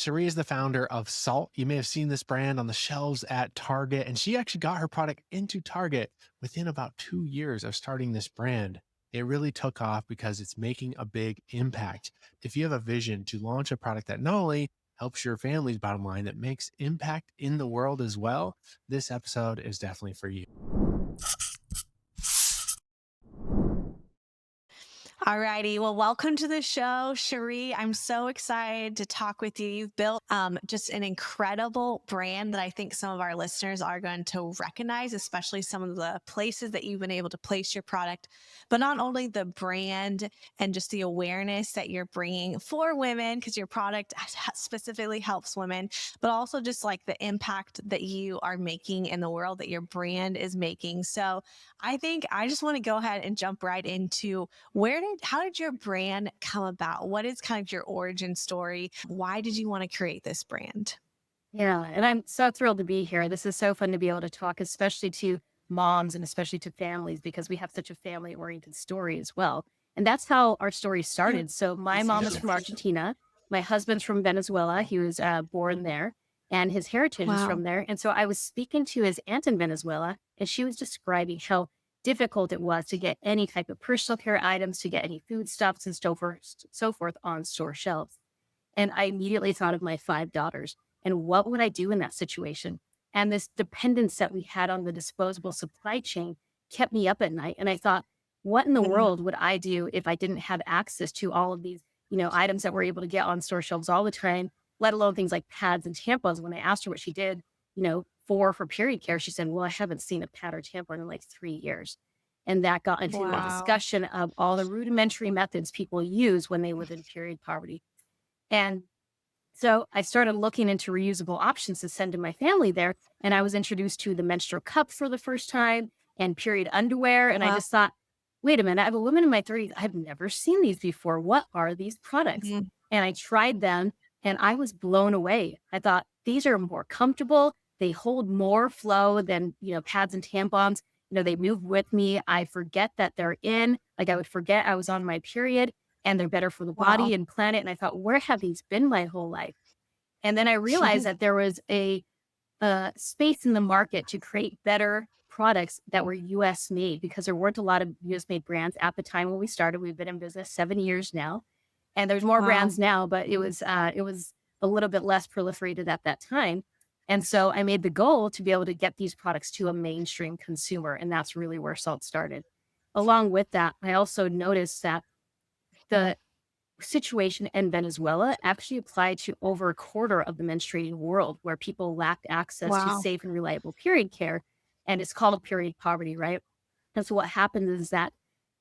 Cherie is the founder of Saalt. You may have seen this brand on the shelves at Target, and she actually got her product into Target within about 2 years of starting this brand. It really took off because it's making a big impact. If you have a vision to launch a product that not only helps your family's bottom line, that makes impact in the world as well, this episode is definitely for you. Alrighty. Well, welcome to the show, Cherie. I'm so excited to talk with you. You've built just an incredible brand that I think some of our listeners are going to recognize, especially some of the places that you've been able to place your product. But not only the brand and just the awareness that you're bringing for women, because your product specifically helps women, but also just like the impact that you are making in the world that your brand is making. So I think I just want to go ahead and jump right into how did your brand come about? What is kind of your origin story? Why did you want to create this brand? Yeah, and I'm so thrilled to be here. This is so fun to be able to talk, especially to moms and especially to families, because we have such a family oriented story as well. And that's how our story started. So, my mom is from Argentina. My husband's from Venezuela. He was born there, and his heritage is Wow. from there. And so, I was speaking to his aunt in Venezuela, and she was describing how difficult it was to get any type of personal care items, to get any foodstuffs and so forth on store shelves. And I immediately thought of my 5 daughters and what would I do in that situation? And this dependence that we had on the disposable supply chain kept me up at night. And I thought, what in the Mm. world would I do if I didn't have access to all of these, items that we're able to get on store shelves all the time, let alone things like pads and tampons? When I asked her what she did, for period care, she said, well, I haven't seen a pad or tampon in like 3 years. And that got into a Wow. discussion of all the rudimentary methods people use when they live in period poverty. And so I started looking into reusable options to send to my family there. And I was introduced to the menstrual cup for the first time and period underwear. And I Wow. just thought, wait a minute, I have a woman in my 30s. I've never seen these before. What are these products? Mhm. And I tried them and I was blown away. I thought these are more comfortable. They hold more flow than, pads and tampons. They move with me. I forget that they're in. Like I would forget I was on my period and they're better for the Wow. body and planet. And I thought, where have these been my whole life? And then I realized that there was a space in the market to create better products that were US made because there weren't a lot of US made brands at the time when we started. We've been in business 7 years now, and there's more Wow. brands now, but it was a little bit less proliferated at that time. And so I made the goal to be able to get these products to a mainstream consumer, and that's really where Salt started. Along with that, I also noticed that the situation in Venezuela actually applied to over a quarter of the menstruating world where people lacked access to Wow. safe and reliable period care. And it's called period poverty, right? And so what happens is that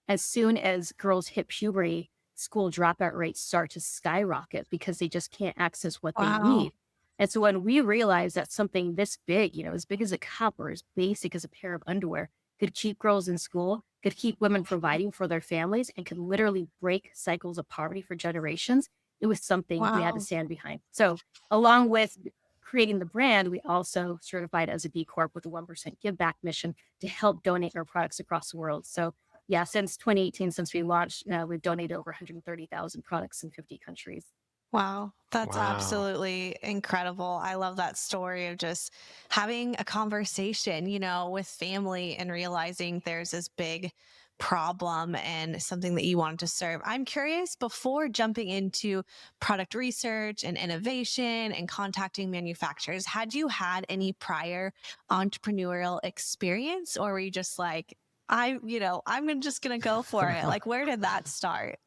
as soon as girls hit puberty, school dropout rates start to skyrocket because they just can't access what they Wow. need. And so when we realized that something this big, as big as a cup or as basic as a pair of underwear, could keep girls in school, could keep women providing for their families, and could literally break cycles of poverty for generations, it was something we had to Wow. stand behind. So along with creating the brand, we also certified as a B Corp with a 1% give back mission to help donate our products across the world. So yeah, since 2018, since we launched, we've donated over 130,000 products in 50 countries. Wow. That's Wow. absolutely incredible. I love that story of just having a conversation, with family and realizing there's this big problem and something that you wanted to serve. I'm curious, before jumping into product research and innovation and contacting manufacturers, had you had any prior entrepreneurial experience, or were you just like, just going to go for it? Like, where did that start?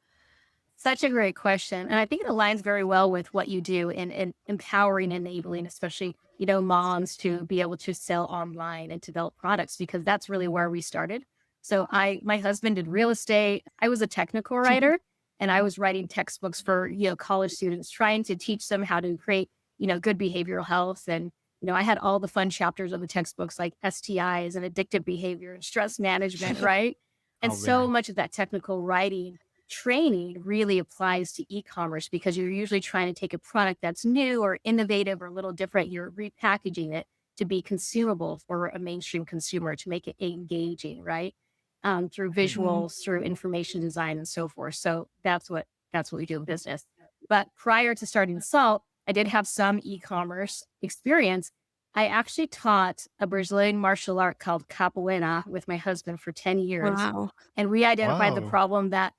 Such a great question. And I think it aligns very well with what you do in empowering, enabling, especially, moms to be able to sell online and develop products, because that's really where we started. So my husband did real estate. I was a technical writer and I was writing textbooks for, college students, trying to teach them how to create, good behavioral health. And, I had all the fun chapters of the textbooks like STIs and addictive behavior and stress management, right? And Oh, so man. much of that technical writing training really applies to e-commerce because you're usually trying to take a product that's new or innovative or a little different. You're repackaging it to be consumable for a mainstream consumer to make it engaging, right? Through Mhm. visuals, through information design, and so forth. So that's what we do in business. But prior to starting Salt, I did have some e-commerce experience. I actually taught a Brazilian martial art called capoeira with my husband for 10 years. Wow. And we identified the Wow. problem that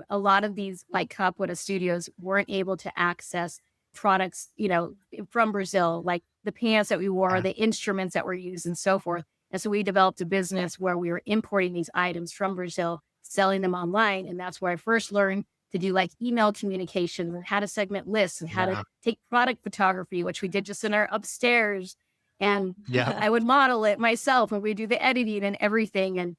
a lot of these like capoeira studios weren't able to access products, from Brazil, like the pants that we wore, Yeah. the instruments that were used and so forth. And so we developed a business where we were importing these items from Brazil, selling them online. And that's where I first learned to do like email communication and how to segment lists and how to Yeah. take product photography, which we did just in our upstairs. And Yeah. I would model it myself and we do the editing and everything. And,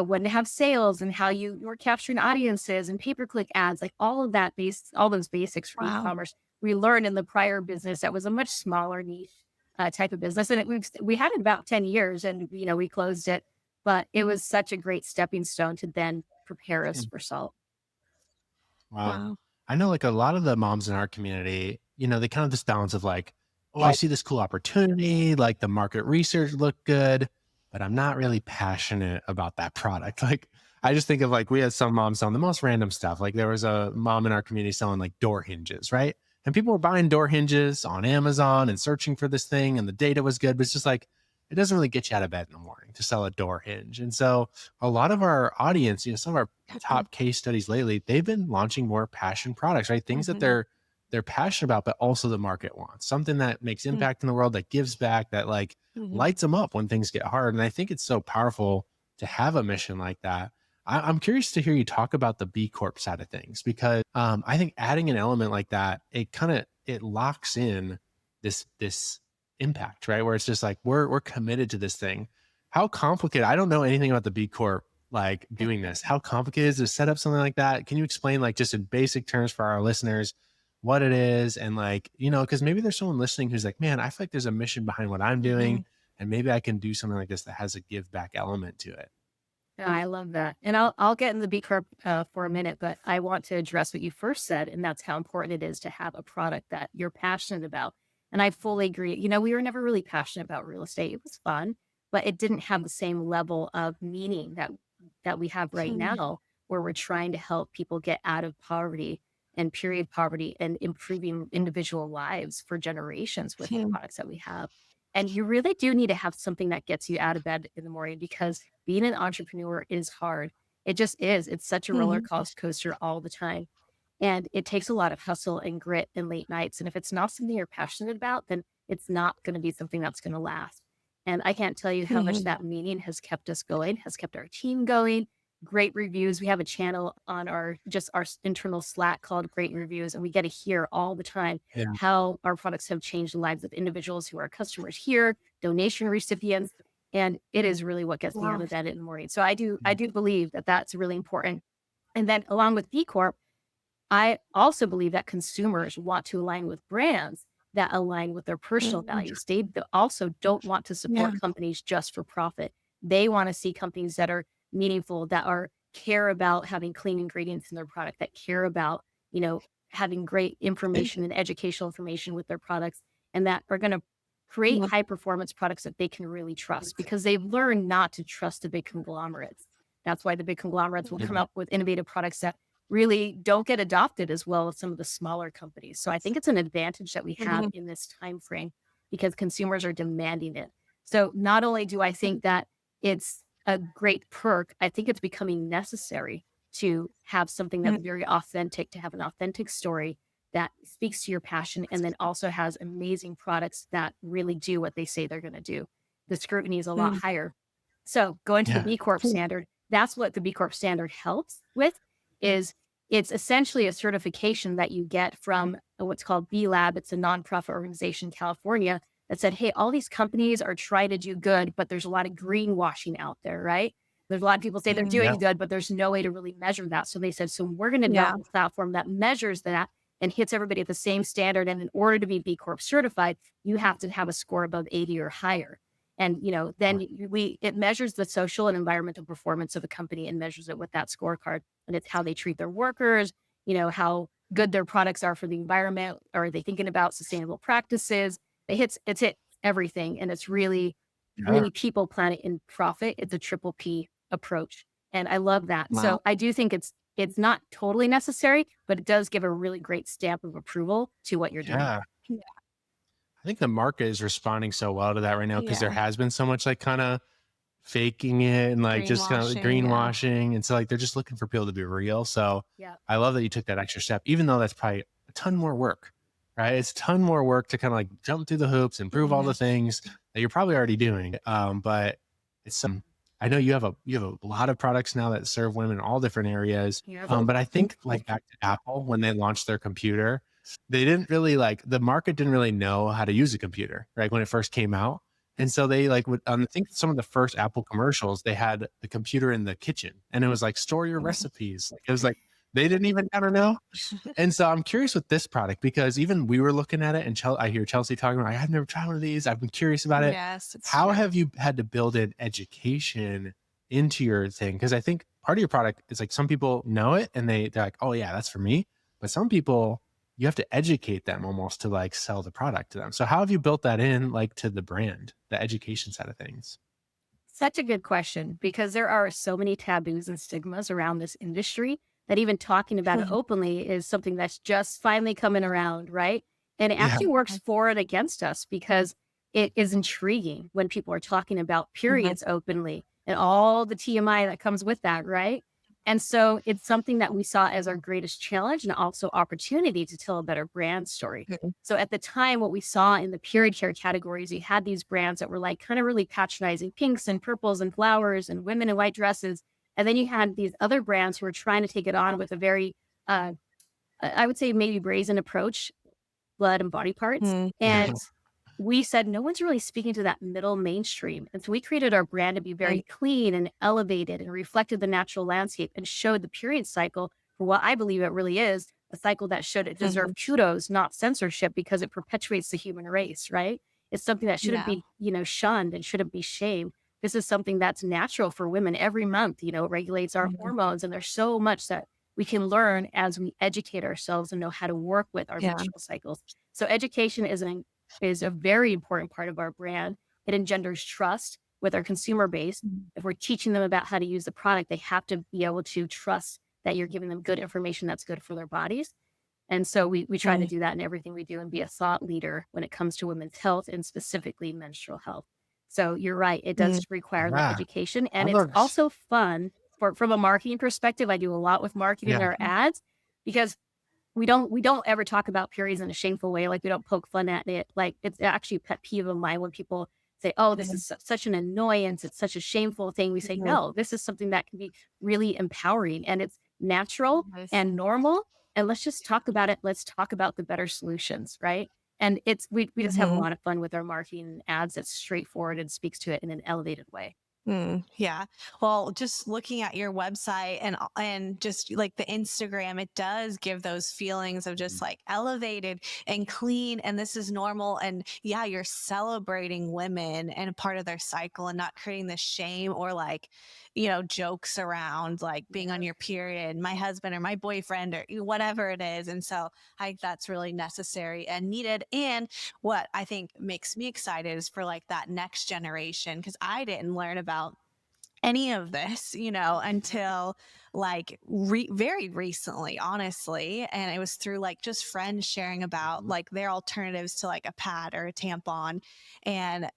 when to have sales and how you were capturing audiences and pay-per-click ads, like all of that all those basics for Wow. e-commerce we learned in the prior business that was a much smaller niche type of business. And we had it about 10 years and, we closed it, but it was such a great stepping stone to then prepare us for Salt. Wow. Wow. I know like a lot of the moms in our community, they kind of this balance of like, oh, I see this cool opportunity, like the market research looked good, but I'm not really passionate about that product. Like, I just think of like, we had some moms selling the most random stuff. Like, there was a mom in our community selling like door hinges, right? And people were buying door hinges on Amazon and searching for this thing, and the data was good, but it's just like, it doesn't really get you out of bed in the morning to sell a door hinge. And so, a lot of our audience, some of our top case studies lately, they've been launching more passion products, right? Things that Mhm. they're passionate about, but also the market wants something that makes Mhm. impact in the world, that gives back, that like Mhm. lights them up when things get hard. And I think it's so powerful to have a mission like that. I'm curious to hear you talk about the B Corp side of things, because I think adding an element like that, it locks in this impact, right? Where it's just like we're committed to this thing. How complicated? I don't know anything about the B Corp, like doing this. How complicated is it to set up something like that? Can you explain, like, just in basic terms for our listeners, what it is? And like, because maybe there's someone listening who's like, man, I feel like there's a mission behind what I'm doing, Mhm. and maybe I can do something like this that has a give back element to it. Yeah, I love that. And I'll get in the B Corp for a minute, but I want to address what you first said, and that's how important it is to have a product that you're passionate about. And I fully agree. We were never really passionate about real estate. It was fun, but it didn't have the same level of meaning that we have right Mhm. now, where we're trying to help people get out of poverty and period poverty and improving individual lives for generations with the Mhm. products that we have. And you really do need to have something that gets you out of bed in the morning because being an entrepreneur is hard. It just is. It's such a roller Mhm. coaster all the time. And it takes a lot of hustle and grit and late nights. And if it's not something you're passionate about, then it's not going to be something that's going to last. And I can't tell you how much Mhm. that meaning has kept us going, has kept our team going. Great reviews. We have a channel on our internal Slack called Great Reviews, and we get to hear all the time Yeah. how our products have changed the lives of individuals who are customers here, donation recipients, and it is really what gets me out Wow. of bed in the morning. So I do believe that that's really important. And then along with B Corp, I also believe that consumers want to align with brands that align with their personal Mhm. values. They also don't want to Yeah. support companies just for profit. They want to see companies that are meaningful, that are care about having clean ingredients in their product, that care about, having great information and educational information with their products, and that are going to create Yeah. high performance products that they can really trust because they've learned not to trust the big conglomerates. That's why the big conglomerates will Yeah. come up with innovative products that really don't get adopted as well as some of the smaller companies. So I think it's an advantage that we have Mhm. in this time frame because consumers are demanding it. So not only do I think that it's a great perk, I think it's becoming necessary to have something that's Mhm. very authentic, to have an authentic story that speaks to your passion and then also has amazing products that really do what they say they're going to do. The scrutiny is a lot Mhm. higher. So going to the Yeah. B Corp standard, that's what the B Corp standard helps with is it's essentially a certification that you get from what's called B Lab. It's a nonprofit organization in California that said, hey, all these companies are trying to do good, but there's a lot of greenwashing out there, right? There's a lot of people say they're Mhm. Yeah. doing good, but there's no way to really measure that. So they said, so we're going to Yeah. develop a platform that measures that and hits everybody at the same standard. And in order to be B Corp certified, you have to have a score above 80 or higher. And then it measures the social and environmental performance of a company and measures it with that scorecard. And it's how they treat their workers, how good their products are for the environment. Are they thinking about sustainable practices? It's hit everything. And it's really, Yeah. really people, planet, and profit. It's a triple P approach. And I love that. Wow. So I do think it's not totally necessary, but it does give a really great stamp of approval to what you're doing. Yeah. think the market is responding so well to that right now because there Yeah. has been so much like kind of faking it and like just kind of Greenwashing. Yeah. greenwashing. And so like they're just looking for people to be real. So Yeah. I love that you took that extra step, even though that's probably a ton more work, right? It's a ton more work to kind of like jump through the hoops and prove all Mhm. the things that you're probably already doing. But it's some, I know you have a lot of products now that serve women in all different areas. Yeah. But I think like back to Apple when they launched their computer, they didn't really like the market didn't really know how to use a computer, right? When it first came out. And so they like would I think some of the first Apple commercials, they had the computer in the kitchen and it was like store your recipes. Like, it was like they didn't even ever know. And so I'm curious with this product because even we were looking at it and I hear Chelsea talking about, I've never tried one of these. I've been curious about it. Yes, it's How true. have you had to build in education into your thing? Because I think part of your product is like some people know it and they're like, oh yeah, that's for me. But some people, you have to educate them almost to like sell the product to them. So how have you built that in like to the brand, the education side of things? Such a good question because there are so many taboos and stigmas around this industry that even talking about it openly is something that's just finally coming around, right? And it Yeah. actually works for and against us because it is intriguing when people are talking about Mhm. periods openly and all the TMI that comes with that, right? And so it's something that we saw as our greatest challenge and also opportunity to tell a better brand story. Mhm. So at the time, what we saw in the period care categories, you had these brands that were like kind of really patronizing pinks and purples and flowers and women in white dresses. And then you had these other brands who were trying to take it on with a very, uh, I would say maybe brazen approach, blood and body parts. Mhm. And we said no one's really speaking to that middle mainstream. And so we created our brand to be very Right. clean and elevated and reflected the natural landscape and showed the period cycle for what I believe it really is, a cycle that should deserve Mhm. kudos, not censorship, because it perpetuates the human race, right? It's something that shouldn't Yeah. be, shunned and shouldn't be shamed. This is something that's natural for women every month, it regulates our Mhm. hormones. And there's so much that we can learn as we educate ourselves and know how to work with our Yeah. menstrual cycles. So education is a very important part of our brand. It engenders trust with our consumer base. Mhm. If we're teaching them about how to use the product, they have to be able to trust that you're giving them good information that's good for their bodies. And so we try to Mhm. do that in everything we do and be a thought leader when it comes to women's health and specifically menstrual health. So you're right, it Mhm. does require that Yeah. education. I And it's love this. also fun from a marketing perspective. I do a lot with marketing in Yeah. our ads because we don't ever talk about periods in a shameful way. Like we don't poke fun at it. Like it's actually a pet peeve of mine when people say, "Oh, this Mhm. is such an annoyance. It's such a shameful thing." We say, Mhm. "No, this is something that can be really empowering and it's natural Yes. and normal. And let's just talk about it. Let's talk about the better solutions, right?" And we just have a Mhm. lot of fun with our marketing and ads that's straightforward and speaks to it in an elevated way. Yeah. Well, just looking at your website and just like the Instagram, it does give those feelings of just like elevated and clean, and this is normal. And yeah, you're celebrating women and a part of their cycle, and not creating this shame or like, jokes around like being on Yeah. your period, my husband or my boyfriend or whatever it is. And so I think that's really necessary and needed. And what I think makes me excited is for like that next generation, because I didn't learn about any of this, until like very recently, honestly. And it was through like just friends sharing about like their alternatives to like a pad or a tampon. And,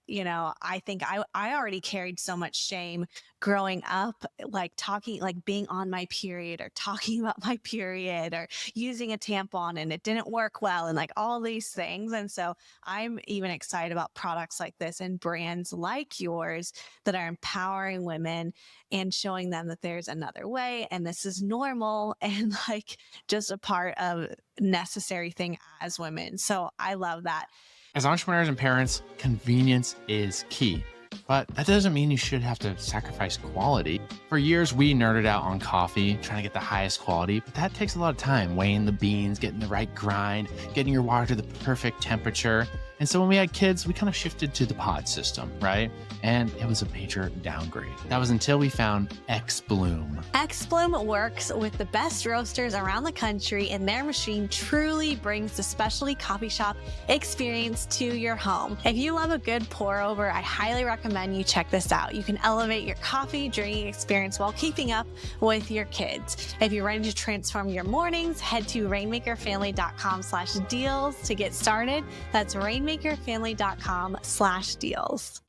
I think I already carried so much shame growing up, like talking, like being on my period or talking about my period or using a tampon and it didn't work well and like all these things. And so I'm even excited about products like this and brands like yours that are empowering women and showing them that there's another way and this is normal and like just a part of necessary thing as women. So I love that. As entrepreneurs and parents, convenience is key. But that doesn't mean you should have to sacrifice quality. For years, we nerded out on coffee, trying to get the highest quality, but that takes a lot of time, weighing the beans, getting the right grind, getting your water to the perfect temperature. And so when we had kids, we kind of shifted to the pod system, right? And it was a major downgrade. That was until we found X Bloom. X Bloom works with the best roasters around the country, and their machine truly brings the specialty coffee shop experience to your home. If you love a good pour over, I highly recommend you check this out. You can elevate your coffee drinking experience while keeping up with your kids. If you're ready to transform your mornings, head to rainmakerfamily.com/deals to get started. That's rainmakerfamily.com/deals therainmakerfamily.com/deals.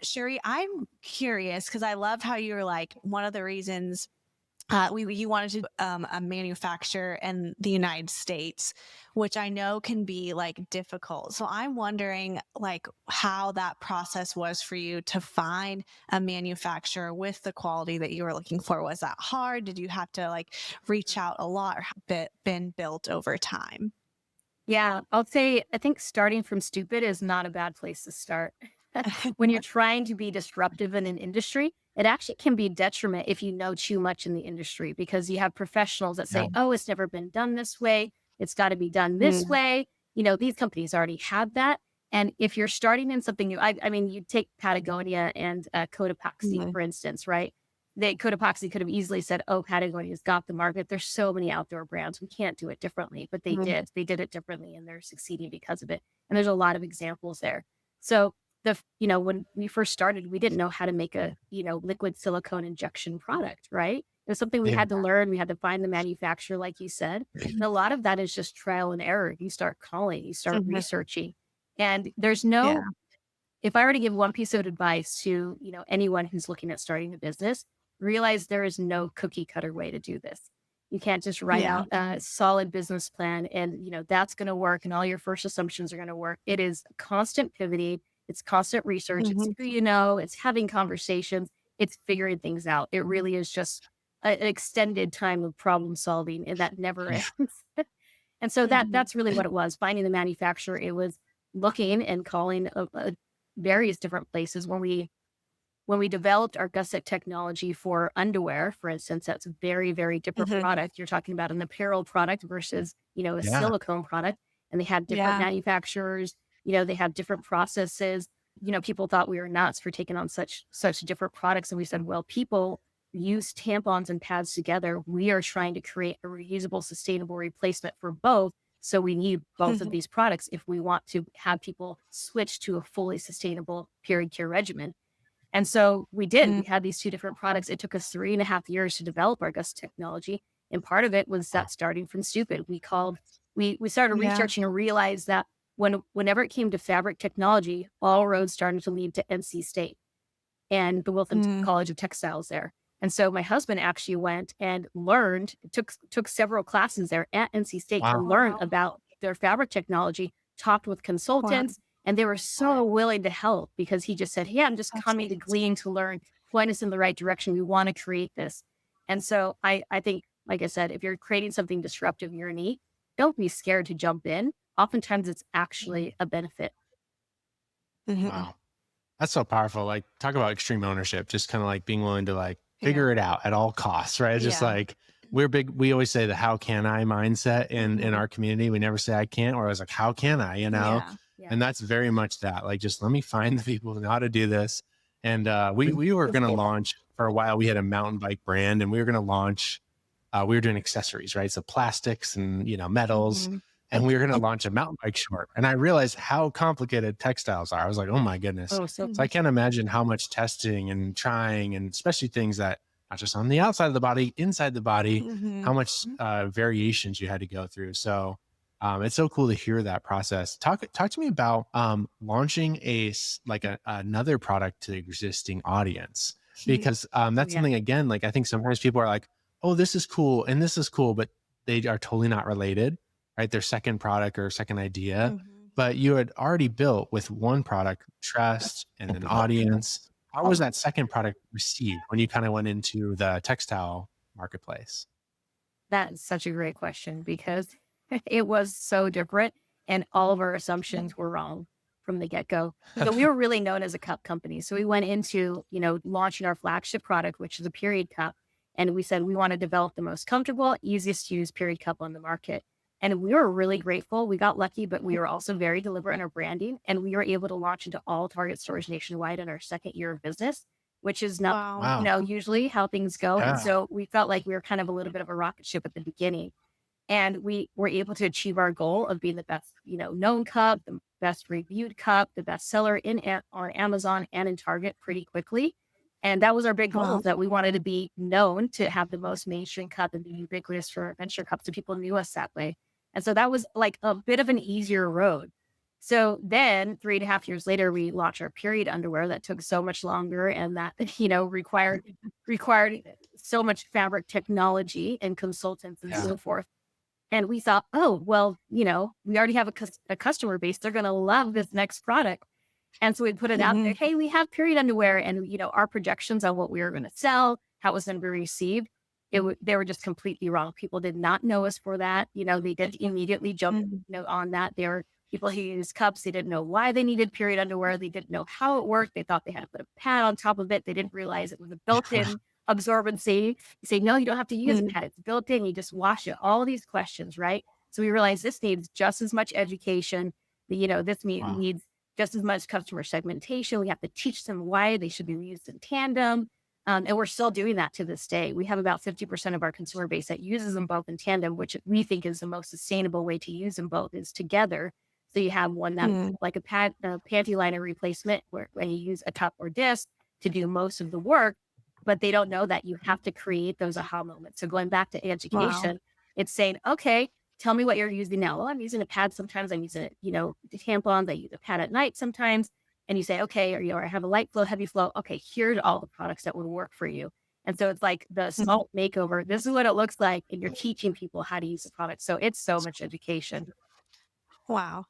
Cherie, I'm curious because I love how you were like, one of the reasons you wanted to a manufacture in the United States, which I know can be like difficult. So I'm wondering like how that process was for you to find a manufacturer with the quality that you were looking for. Was that hard? Did you have to like reach out a lot, or have it been built over time? Yeah, I'll say I think starting from stupid is not a bad place to start. When you're trying to be disruptive in an industry, it actually can be a detriment if you know too much in the industry because you have professionals that Yeah. say, oh, it's never been done this way. It's got to be done this Mm, way. These companies already have that. And if you're starting in something new, I mean, you take Patagonia and Cotopaxi, mm, for instance, right? Cotopaxi could have easily said, oh, Patagonia's got the market. There's so many outdoor brands. We can't do it differently. But they mm, did. They did it differently and they're succeeding because of it. And there's a lot of examples there. So when we first started, we didn't know how to make a, liquid silicone injection product, right? It was something we Yeah. had to learn. We had to find the manufacturer, like you said. And a lot of that is just trial and error. You start calling, you start mhm. researching. And there's Yeah. if I were to give one piece of advice to, anyone who's looking at starting a business, realize there is no cookie cutter way to do this. You can't just write Yeah. out a solid business plan and, that's going to work and all your first assumptions are going to work. It is constant pivoting. It's constant research. It's Mhm, who it's having conversations. It's figuring things out. It really is just an extended time of problem solving and that never ends. And so mhm, that's really what it was. Finding the manufacturer, it was looking and calling various different places. When we developed our gusset technology for underwear, for instance, that's a very, very different mhm. product. You're talking about an apparel product versus, a Yeah. silicone product. And they had different Yeah. manufacturers, they have different processes. People thought we were nuts for taking on such different products. And we said, well, people use tampons and pads together. We are trying to create a reusable, sustainable replacement for both. So we need both of these products if we want to have people switch to a fully sustainable period care regimen. And so we did. Mm, We had these two different products. It took us 3.5 years to develop our gust technology. And part of it was Wow. that starting from stupid. We started yeah. researching and realized that whenever it came to fabric technology, all roads started to lead to NC State and the Wilson Mm, College of Textiles there. And so my husband actually went and learned, took several classes there at NC State to Wow. learn wow. about their fabric technology, talked with Wow. consultants, and they were so willing to help because he just said, hey, I'm just That's coming to glean to learn, point us in the right direction. We want to create this. And so I think, like I said, if you're creating something disruptive, unique, don't be scared to jump in. Oftentimes it's actually a benefit. mhm. Wow. That's so powerful. Like, talk about extreme ownership, just kind of like being willing to like Yeah. figure it out at all costs, right? It's just Yeah. like we always say the how can I mindset in Mhm. our community. We never say I can't, or I was like, how can I, Yeah. Yeah. And that's very much that. Like, just let me find the people who know how to do this. And we were gonna launch for a while. We had a mountain bike brand and we were gonna launch we were doing accessories, right? So plastics and metals. Mhm. And we were going to launch a mountain bike short. And I realized how complicated textiles are. I was like, oh my goodness. Oh, so So I Mhm. can't imagine how much testing and trying, and especially things that not just on the outside of the body, inside the body, how Mhm. much variations you had to go through. So it's so cool to hear that process. Talk to me about launching another product to the existing audience, because oh that's yeah. something, again, like I think sometimes people are like, oh, this is cool and this is cool, but they are totally not related, right? Their second product or second idea. Mhm. But you had already built with one product trust and an audience. How was that second product received when you kind of went into the textile marketplace? That is such a great question because it was so different and all of our assumptions were wrong from the get-go. So we were really known as a cup company. So we went into, launching our flagship product, which is a period cup. And we said we want to develop the most comfortable, easiest to use period cup on the market. And we were really grateful. We got lucky, but we were also very deliberate in our branding. And we were able to launch into all Target stores nationwide in our second year of business, which is not Wow. Wow. usually how things go. And Yeah. so we felt like we were kind of a little bit of a rocket ship at the beginning. And we were able to achieve our goal of being the best, known cup, the best reviewed cup, the best seller on Amazon and in Target pretty quickly. And that was our big goal, Wow. is that we wanted to be known to have the most mainstream cup and be ubiquitous for adventure cups. So people knew us that way. And so that was like a bit of an easier road. So then 3.5 years later, we launched our period underwear that took so much longer and that, required so much fabric technology and consultants and Yeah. so forth. And we thought, oh, well, we already have a customer base. They're going to love this next product. And so we put it out there. Mhm. Hey, we have period underwear, and our projections on what we were going to sell, how it was going to be received. They were just completely wrong. People did not know us for that. They did immediately jump, Mhm. on that. There were people who used cups. They didn't know why they needed period underwear. They didn't know how it worked. They thought they had to put a pad on top of it. They didn't realize it was a Yeah. built-in absorbency. You say, no, you don't have to use a Mhm. pad. It's built in. You just wash it. All these questions, right? So we realized this needs just as much education. This Wow. needs just as much customer segmentation. We have to teach them why they should be used in tandem. And we're still doing that to this day. We have about 50% of our consumer base that uses them both in tandem, which we think is the most sustainable way to use them both is together. So you have one that Mhm. like a panty liner replacement where you use a cup or disc to do most of the work, but they don't know that you have to create those aha moments. So going back to Wow. education, it's saying, okay, tell me what you're using now. Well, I'm using a pad sometimes. I'm using, tampons. I use a pad at night sometimes. And you say, okay, or I have a light flow, heavy flow. Okay, here's all the products that would work for you. And so it's like the Mhm. Saalt makeover. This is what it looks like. And you're teaching people how to use the product. So it's so much education. Wow.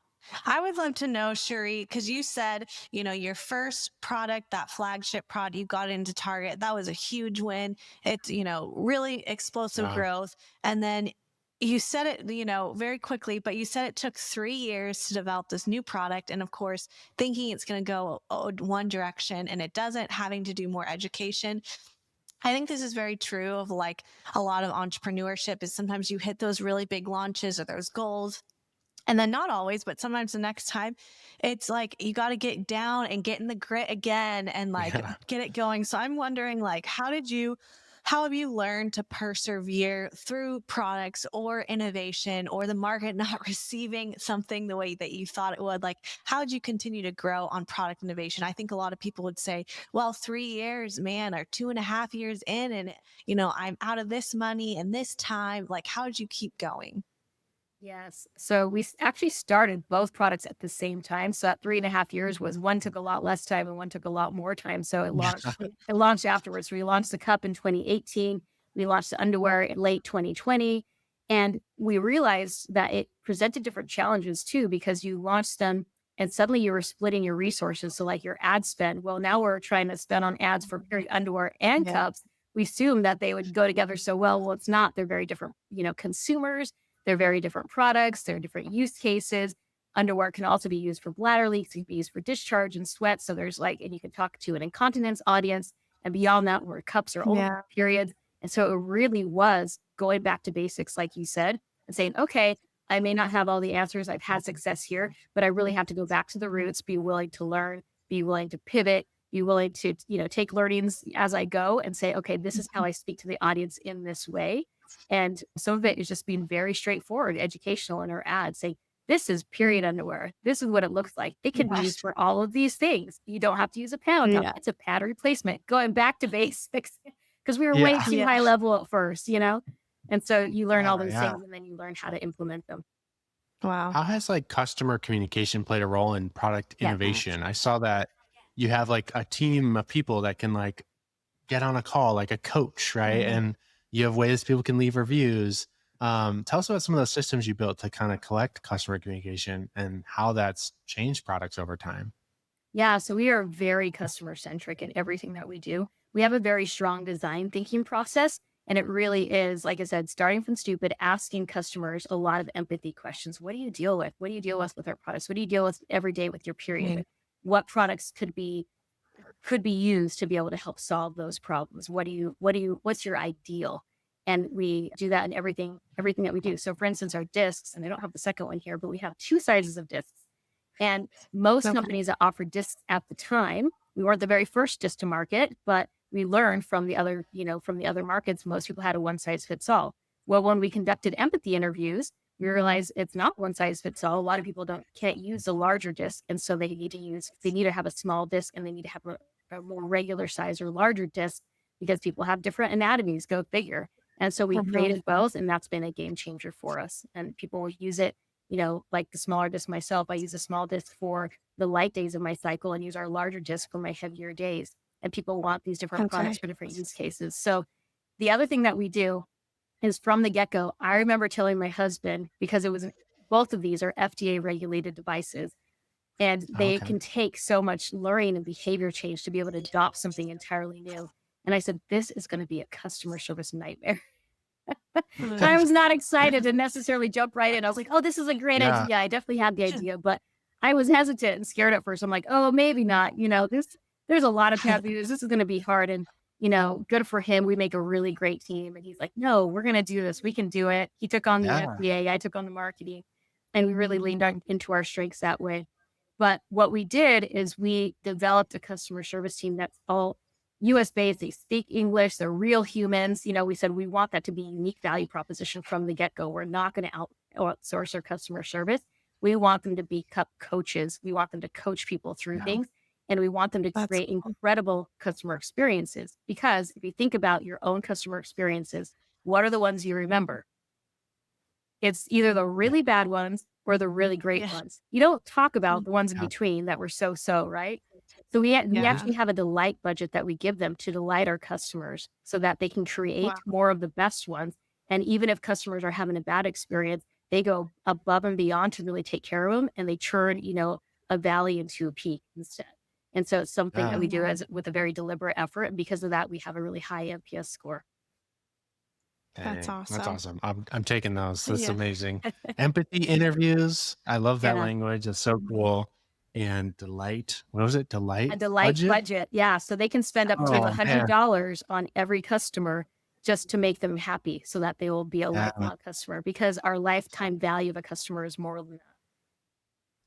I would love to know, Cherie, because you said, your first product, that flagship product you got into Target, that was a huge win. It's, really explosive Yeah. growth. And then you said it, very quickly, but you said it took 3 years to develop this new product. And of course, thinking it's going to go one direction and it doesn't, having to do more education. I think this is very true of like a lot of entrepreneurship is sometimes you hit those really big launches or those goals and then not always, but sometimes the next time it's like you got to get down and get in the grit again and like Yeah. get it going. So I'm wondering like how have you learned to persevere through products or innovation or the market not receiving something the way that you thought it would? Like how did you continue to grow on product innovation? I think a lot of people would say, well, 3 years, man, or 2.5 years in and I'm out of this money and this time. Like how did you keep going? Yes. So we actually started both products at the same time. So that 3.5 years was one took a lot less time and one took a lot more time. So it Yeah. launched. It launched afterwards. We launched the cup in 2018. We launched the underwear in late 2020, and we realized that it presented different challenges too because you launched them and suddenly you were splitting your resources. So like your ad spend. Well, now we're trying to spend on ads for period underwear and Yeah. cups. We assumed that they would go together so well. Well, it's not. They're very different, consumers. They're very different products. They're different use cases. Underwear can also be used for bladder leaks. It can be used for discharge and sweat. So there's and you can talk to an incontinence audience and beyond that, where cups are only Yeah. periods. And so it really was going back to basics, like you said, and saying, okay, I may not have all the answers. I've had success here, but I really have to go back to the roots, be willing to learn, be willing to pivot, be willing to, take learnings as I go and say, okay, this is how I speak to the audience in this way. And some of it is just being very straightforward, educational in our ads, saying, this is period underwear. This is what it looks like. It can be used Yes. for all of these things. You don't have to use a pad on top. Yeah. It's a pad replacement. Going back to basics because we were way Yeah. too Yeah. high level at first. And so you learn all those Yeah. things and then you learn how to implement them. Wow. How has like customer communication played a role in product Yeah. innovation? I saw that you have like a team of people that can like get on a call, like a coach, right? Mhm. And you have ways people can leave reviews. Tell us about some of those systems you built to kind of collect customer communication and how that's changed products over time. Yeah, so we are very customer centric in everything that we do. We have a very strong design thinking process. And it really is, like I said, starting from stupid, asking customers a lot of empathy questions. What do you deal with? What do you deal with our products? What do you deal with every day with your period? Yeah. What products could be used to be able to help solve those problems? What's your ideal? And we do that in everything that we do. So for instance, our discs, and I don't have the second one here, but we have two sizes of discs. And most Okay. companies that offered discs at the time, we weren't the very first disc to market, but we learned from the other markets, most people had a one size fits all. Well, when we conducted empathy interviews, we realized it's not one size fits all. A lot of people can't use a larger disc. And so they need to have a small disc and they need to have a more regular size or larger disc because people have different anatomies, go figure. And so we Mhm. created both, and that's been a game changer for us. And people will use it like the smaller disc myself, I use a small disc for the light days of my cycle and use our larger disc for my heavier days. And people want these different products Okay. for different use cases. So the other thing that we do is from the get-go, I remember telling my husband, because both of these are FDA regulated devices, and they Okay. can take so much learning and behavior change to be able to adopt something entirely new. And I said, this is going to be a customer service nightmare. And I was not excited to necessarily jump right in. I was like, oh, this is a great Yeah. idea. I definitely had the idea, but I was hesitant and scared at first. I'm like, oh, maybe not. There's a lot of pathways. This is going to be hard. And, good for him. We make a really great team. And he's like, no, we're going to do this. We can do it. He took on the Yeah. FDA. I took on the marketing, and we really leaned into our strengths that way. But what we did is we developed a customer service team that's all US based. They speak English. They're real humans. We said we want that to be a unique value proposition from the get go. We're not going to outsource our customer service. We want them to be coaches. We want them to coach people through Yeah. things. And we want them to That's create cool. incredible customer experiences. Because if you think about your own customer experiences, what are the ones you remember? It's either the Yeah. really bad ones or the really great Yeah. ones. You don't talk about the ones in Yeah. between that were so, right? So we Yeah. actually have a delight budget that we give them to delight our customers so that they can create Wow. more of the best ones. And even if customers are having a bad experience, they go above and beyond to really take care of them, and they turn, a valley into a peak instead. And so it's something that Yeah. we do as with a very deliberate effort. And because of that, we have a really high NPS score. That's Dang, that's awesome. awesome. I'm taking those. That's Yeah. amazing. Empathy interviews. I love that Yeah. language. That's so cool. And delight. What was it? A Delight delight budget? budget, yeah, so they can spend up to Oh man. $100 on every customer just to make them happy so that they will be a Yeah. lifelong customer, because our lifetime value of a customer is more than that.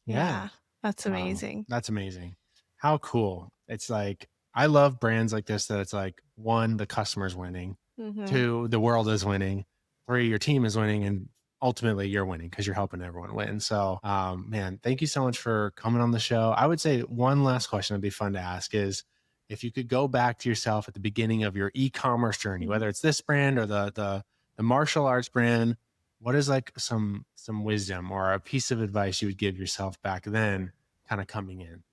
Yeah. Yeah. That's Wow. amazing. That's amazing. How cool. It's like I love brands like this that it's like one, the customer's winning. Hmm. Two, the world is winning. Three, your team is winning, and ultimately you're winning because you're helping everyone win. So, man, thank you so much for coming on the show. I would say one last question that'd be fun to ask is if you could go back to yourself at the beginning of your e-commerce journey, whether it's this brand or the martial arts brand, what is like some wisdom or a piece of advice you would give yourself back then, kind of coming in?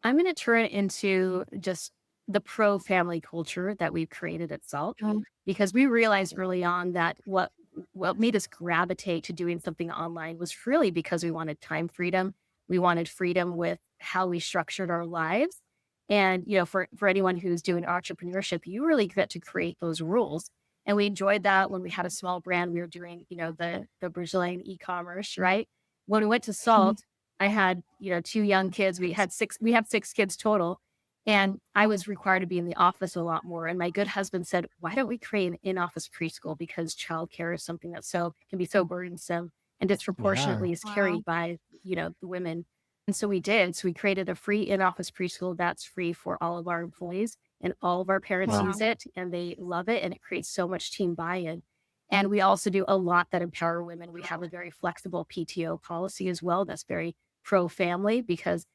I'm going to turn it into just the pro family culture that we've created at Salt, Mhm. because we realized early on that what made us gravitate to doing something online was really because we wanted time freedom. We wanted freedom with how we structured our lives. And, for anyone who's doing entrepreneurship, you really get to create those rules. And we enjoyed that when we had a small brand. We were doing, the Brazilian e-commerce, right? When we went to Salt, I had, two young kids. We have six kids total. And I was required to be in the office a lot more. And my good husband said, why don't we create an in-office preschool? Because childcare is something that can be so burdensome and Yeah. disproportionately is Wow. carried by, the women. And so we did. So we created a free in-office preschool that's free for all of our employees, and all of our parents Wow. use it and they love it. And it creates so much team buy-in. And we also do a lot that empower women. We have a very flexible PTO policy as well. That's very pro family, because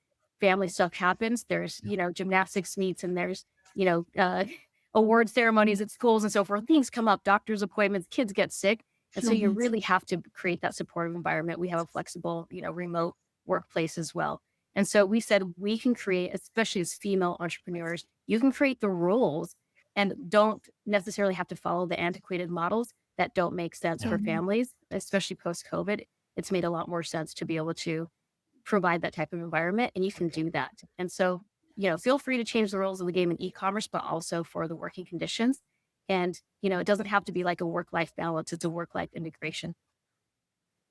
family stuff happens. There's, gymnastics meets, and there's, you know, uh, award ceremonies at schools and so forth. Things come up, doctor's appointments, kids get sick. And so you Mhm. really have to create that supportive environment. We have a flexible, remote workplace as well. And so we said we can create, especially as female entrepreneurs, you can create the rules and don't necessarily have to follow the antiquated models that don't make sense Yeah. for Mhm. families, especially post COVID. It's made a lot more sense to be able to provide that type of environment, and you can do that. And so, feel free to change the rules of the game in e-commerce, but also for the working conditions. And, it doesn't have to be like a work-life balance. It's a work-life integration.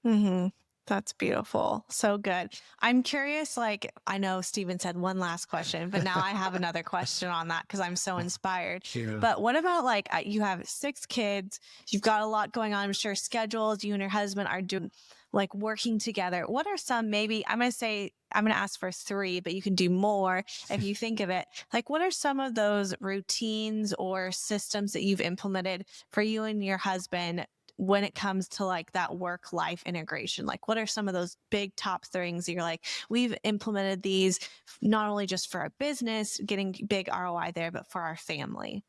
Mhm. That's beautiful. So good. I'm curious, like, I know Steven said one last question, but now I have another question on that because I'm so inspired. Yeah. But what about like you have six kids, you've got a lot going on, I'm sure schedules, you and your husband are doing like working together. What are some, maybe I'm going to say, I'm going to ask for three, but you can do more if you think of it. Like, what are some of those routines or systems that you've implemented for you and your husband when it comes to like that work life integration? Like, what are some of those big top things that you're like, we've implemented these not only just for our business, getting big ROI there, but for our family?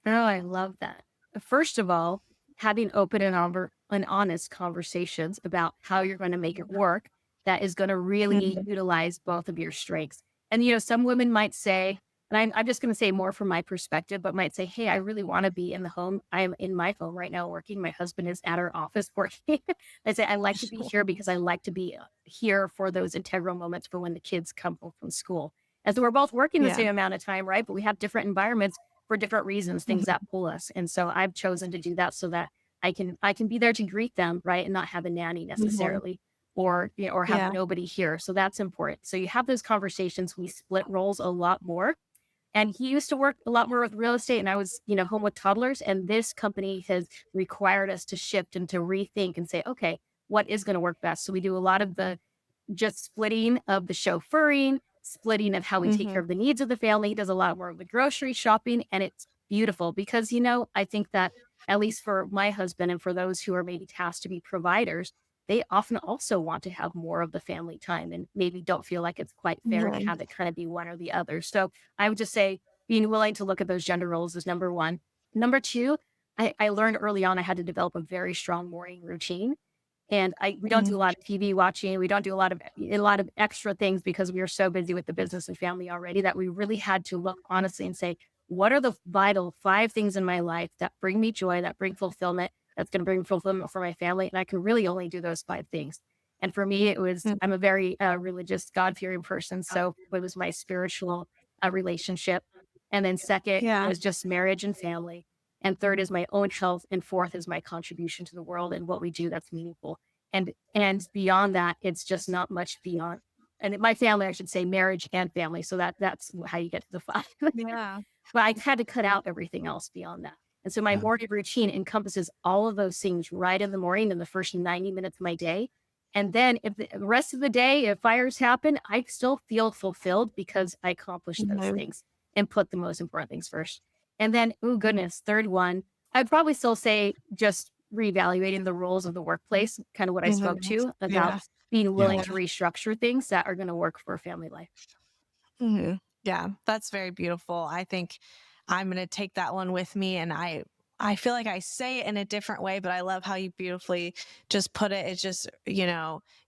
Oh, I love that. First of all, having open and honest conversations about how you're going to make it work that is going to really utilize both of your strengths. And, some women might say, and I'm just going to say more from my perspective, but might say, hey, I really want to be in the home. I am in my home right now working. My husband is at our office working. I say, I like to be here because I like to be here for those integral moments for when the kids come home from school. And so we're both working the Yeah. same amount of time, right? But we have different environments for different reasons, things that pull us. And so I've chosen to do that so that I can be there to greet them, right? And not have a nanny necessarily or or have Yeah. nobody here. So that's important. So you have those conversations. We split roles a lot more. And he used to work a lot more with real estate, and I was, home with toddlers. And this company has required us to shift and to rethink and say, okay, what is going to work best? So we do a lot of the just splitting of the chauffeuring, splitting of how we take care of the needs of the family. He does a lot more of the grocery shopping, and it's beautiful because, I think that at least for my husband and for those who are maybe tasked to be providers, they often also want to have more of the family time and maybe don't feel like it's quite fair to have it kind of be one or the other. So I would just say being willing to look at those gender roles is number one. Number two, I learned early on I had to develop a very strong morning routine. And we don't do a lot of TV watching. We don't do a lot of extra things because we are so busy with the business and family already that we really had to look honestly and say, what are the vital 5 things in my life that bring me joy, that bring fulfillment, that's going to bring fulfillment for my family? And I can really only do those 5 things. And for me, it was, I'm a very religious, God-fearing person. So it was my spiritual relationship. And then second Yeah. was just marriage and family. And third is my own health. And fourth is my contribution to the world and what we do that's meaningful. And beyond that, it's just not much beyond. And my family, I should say, marriage and family. So that's how you get to the 5. Yeah. But I had to cut out everything else beyond that. And so my Yeah. morning routine encompasses all of those things right in the morning in the first 90 minutes of my day. And then if the rest of the day, if fires happen, I still feel fulfilled because I accomplished those things and put the most important things first. And then, oh goodness, third one, I'd probably still say just reevaluating the roles of the workplace, kind of what I spoke to about Yeah. being willing Yeah. to restructure things that are going to work for a family life. Yeah, that's very beautiful. I think I'm going to take that one with me. And I feel like I say it in a different way, but I love how you beautifully just put it. It's just,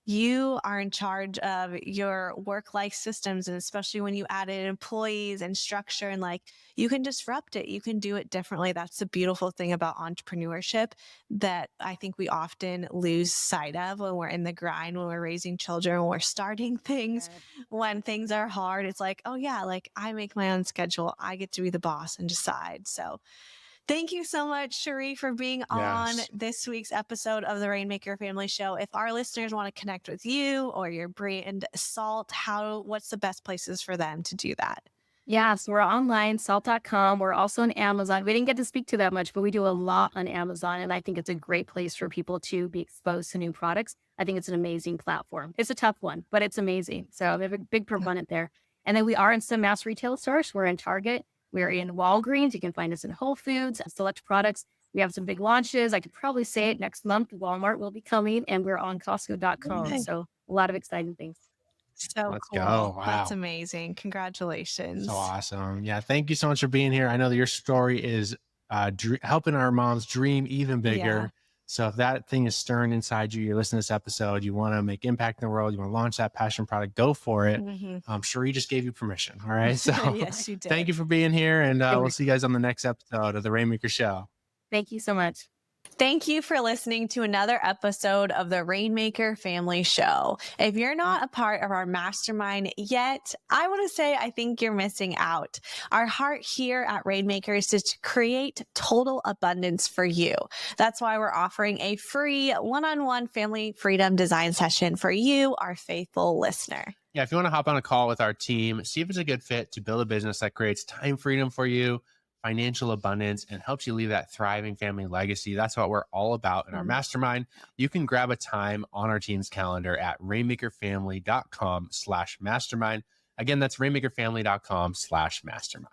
you are in charge of your work life systems. And especially when you added employees and structure and you can disrupt it, you can do it differently. That's the beautiful thing about entrepreneurship that I think we often lose sight of when we're in the grind, when we're raising children, when we're starting things, when things are hard. It's like, oh yeah, I make my own schedule. I get to be the boss and decide. So thank you so much, Cherie, for being on Yes. this week's episode of the Rainmaker Family Show. If our listeners want to connect with you or your brand Saalt, what's the best places for them to do that? Yeah, so we're online, Saalt.com. We're also on Amazon. We didn't get to speak to that much, but we do a lot on Amazon. And I think it's a great place for people to be exposed to new products. I think it's an amazing platform. It's a tough one, but it's amazing. So I'm a big proponent there. And then we are in some mass retail stores. We're in Target. We're in Walgreens. You can find us in Whole Foods, select products. We have some big launches. I could probably say it next month. Walmart will be coming, and we're on Costco.com. Okay. So a lot of exciting things. So Let's cool. go. That's Wow. amazing. Congratulations. So awesome. Yeah. Thank you so much for being here. I know that your story is helping our moms dream even bigger. Yeah. So if that thing is stirring inside you, you're listening to this episode, you want to make impact in the world, you want to launch that passion product, go for it. Cherie just gave you permission. All right. So Yes, you did. thank you for being here. And we'll see you guys on the next episode of the Rainmaker Show. Thank you so much. Thank you for listening to another episode of the Rainmaker Family Show. If you're not a part of our mastermind yet, I want to say I think you're missing out. Our heart here at Rainmakers is to create total abundance for you. That's why we're offering a free one-on-one family freedom design session for you, our faithful listener. Yeah, if you want to hop on a call with our team, see if it's a good fit to build a business that creates time freedom for you, financial abundance, and helps you leave that thriving family legacy. That's what we're all about in our mastermind. You can grab a time on our team's calendar at rainmakerfamily.com/mastermind. Again, that's rainmakerfamily.com/mastermind.